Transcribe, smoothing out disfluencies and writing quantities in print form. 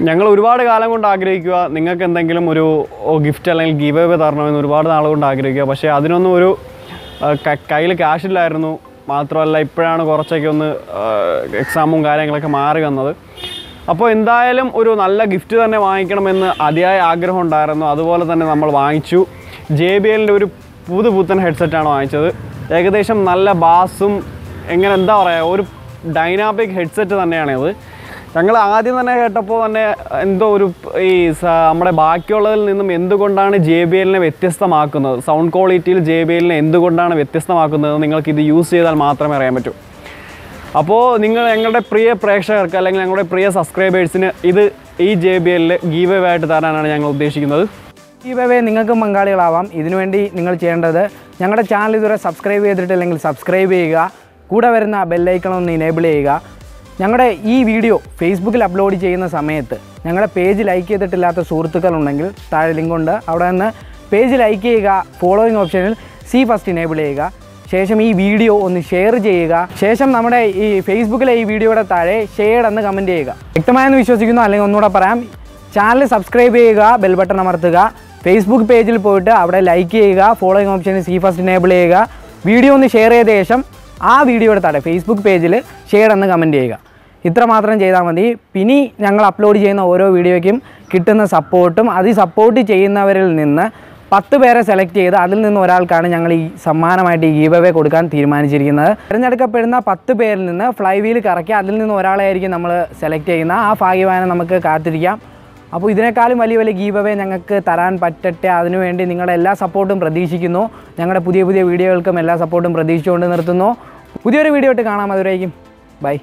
ഞങ്ങൾ ഒരുപാട് കാലം കൊണ്ട് ആഗ്രഹിക്കുക നിങ്ങൾക്ക് എന്തെങ്കിലും ഒരു ഗിഫ്റ്റ് അല്ലെങ്കിൽ ഗീവ് അവേ തരണമെന്ന് ഒരുപാട് നാൾ കൊണ്ട് ആഗ്രഹിക്കുക. പക്ഷേ അതിനൊന്നും ഒരു കയ്യിൽ ക്യാഷില്ലായിരുന്നു. മാത്രമല്ല ഇപ്പോഴാണ് കുറച്ചൊക്കെ ഒന്ന് എക്സാമും കാര്യങ്ങളൊക്കെ മാറി വന്നത്. അപ്പോൾ എന്തായാലും ഒരു നല്ല ഗിഫ്റ്റ് തന്നെ വാങ്ങിക്കണമെന്ന് അതിയായ ആഗ്രഹം ഉണ്ടായിരുന്നു. അതുപോലെ തന്നെ നമ്മൾ വാങ്ങിച്ചു. JBLൻ്റെ ഒരു പുതുപുത്തൻ ഹെഡ്സെറ്റാണ് വാങ്ങിച്ചത്. ഏകദേശം നല്ല ബാസും എന്താ പറയുക, ഒരു ഡൈനാമിക് ഹെഡ്സെറ്റ് തന്നെയാണിത്. ഞങ്ങൾ ആദ്യം തന്നെ കേട്ടപ്പോൾ തന്നെ എന്തോ ഒരു നമ്മുടെ ബാക്കിയുള്ളതിൽ നിന്നും എന്തുകൊണ്ടാണ് JBLനെ വ്യത്യസ്തമാക്കുന്നത്, സൗണ്ട് ക്വാളിറ്റിയിൽ JBLനെ എന്തുകൊണ്ടാണ് വ്യത്യസ്തമാക്കുന്നത് നിങ്ങൾക്കിത് യൂസ് ചെയ്താൽ മാത്രമേ അറിയാൻ പറ്റൂ. അപ്പോൾ ഞങ്ങളുടെ പ്രിയ പ്രേക്ഷകർക്ക് അല്ലെങ്കിൽ ഞങ്ങളുടെ പ്രിയ സബ്സ്ക്രൈബേഴ്സിന് ഈ JBL ഗീവ് അവേ ആയിട്ട് തരാനാണ് ഞങ്ങൾ ഉദ്ദേശിക്കുന്നത്. ഗീവ് അവേ നിങ്ങൾക്കും പങ്കാളികളാവാം. ഇതിനുവേണ്ടി നിങ്ങൾ ചെയ്യേണ്ടത് ഞങ്ങളുടെ ചാനൽ ഇതുവരെ സബ്സ്ക്രൈബ് ചെയ്തിട്ടില്ലെങ്കിൽ സബ്സ്ക്രൈബ് ചെയ്യുക, കൂടെ വരുന്ന ബെല്ലൈക്കൺ ഒന്ന് ഇനേബിൾ ചെയ്യുക. ഞങ്ങളുടെ ഈ വീഡിയോ ഫേസ്ബുക്കിൽ അപ്ലോഡ് ചെയ്യുന്ന സമയത്ത് ഞങ്ങളുടെ പേജ് ലൈക്ക് ചെയ്തിട്ടില്ലാത്ത സുഹൃത്തുക്കളുണ്ടെങ്കിൽ താഴെ ലിങ്കുണ്ട്, അവിടെ നിന്ന് പേജ് ലൈക്ക് ചെയ്യുക. ഫോളോയിങ് ഓപ്ഷനിൽ C ഫസ്റ്റ് ഇനേബിൾ ചെയ്യുക. ശേഷം ഈ വീഡിയോ ഒന്ന് ഷെയർ ചെയ്യുക. ശേഷം നമ്മുടെ ഈ ഫേസ്ബുക്കിലെ ഈ വീഡിയോയുടെ താഴെ ഷെയർ എന്ന് കമൻറ്റ് ചെയ്യുക. വ്യക്തമായെന്ന് വിശ്വസിക്കുന്നു. അല്ലെങ്കിൽ ഒന്നുകൂടെ പറയാം, ചാനൽ സബ്സ്ക്രൈബ് ചെയ്യുക, ബെൽ ബട്ടൺ അമർത്തുക, ഫേസ്ബുക്ക് പേജിൽ പോയിട്ട് അവിടെ ലൈക്ക് ചെയ്യുക, ഫോളോയിങ് ഓപ്ഷനിൽ C ഫസ്റ്റ് ഇനേബിൾ ചെയ്യുക. വീഡിയോ ഒന്ന് ഷെയർ ചെയ്ത ശേഷം ആ വീഡിയോയുടെ താഴെ ഫേസ്ബുക്ക് പേജിൽ ഷെയർ എന്ന് കമൻറ്റ് ചെയ്യുക. ഇത്ര മാത്രം ചെയ്താൽ മതി. പിന്നെ ഞങ്ങൾ അപ്ലോഡ് ചെയ്യുന്ന ഓരോ വീഡിയോയ്ക്കും കിട്ടുന്ന സപ്പോർട്ടും സപ്പോർട്ട് ചെയ്യുന്നവരിൽ നിന്ന് 10 പേരെ സെലക്ട് ചെയ്ത് അതിൽ നിന്ന് ഒരാൾക്കാണ് ഞങ്ങൾ ഈ സമ്മാനമായിട്ട് ഈ ഗീവ് അവേ കൊടുക്കാൻ തീരുമാനിച്ചിരിക്കുന്നത്. തിരഞ്ഞെടുക്കപ്പെടുന്ന 10 പേരിൽ നിന്ന് ഫ്ലൈ വീൽ കറക്കി അതിൽ നിന്ന് ഒരാളെ ആയിരിക്കും നമ്മൾ സെലക്ട് ചെയ്യുന്ന. ആ ഭാഗ്യവാനെ നമുക്ക് കാത്തിരിക്കാം. അപ്പോൾ ഇതിനേക്കാളും വലിയ ഗീവ് അവേ ഞങ്ങൾക്ക് തരാൻ പറ്റട്ടെ. അതിനുവേണ്ടി നിങ്ങളുടെ എല്ലാ സപ്പോർട്ടും പ്രതീക്ഷിക്കുന്നു. ഞങ്ങളുടെ പുതിയ വീഡിയോകൾക്കും എല്ലാ സപ്പോർട്ടും പ്രതീക്ഷിച്ചുകൊണ്ട് നിർത്തുന്നു. പുതിയൊരു വീഡിയോ ആയിട്ട് കാണാം. അതുവരേക്കും ബൈ.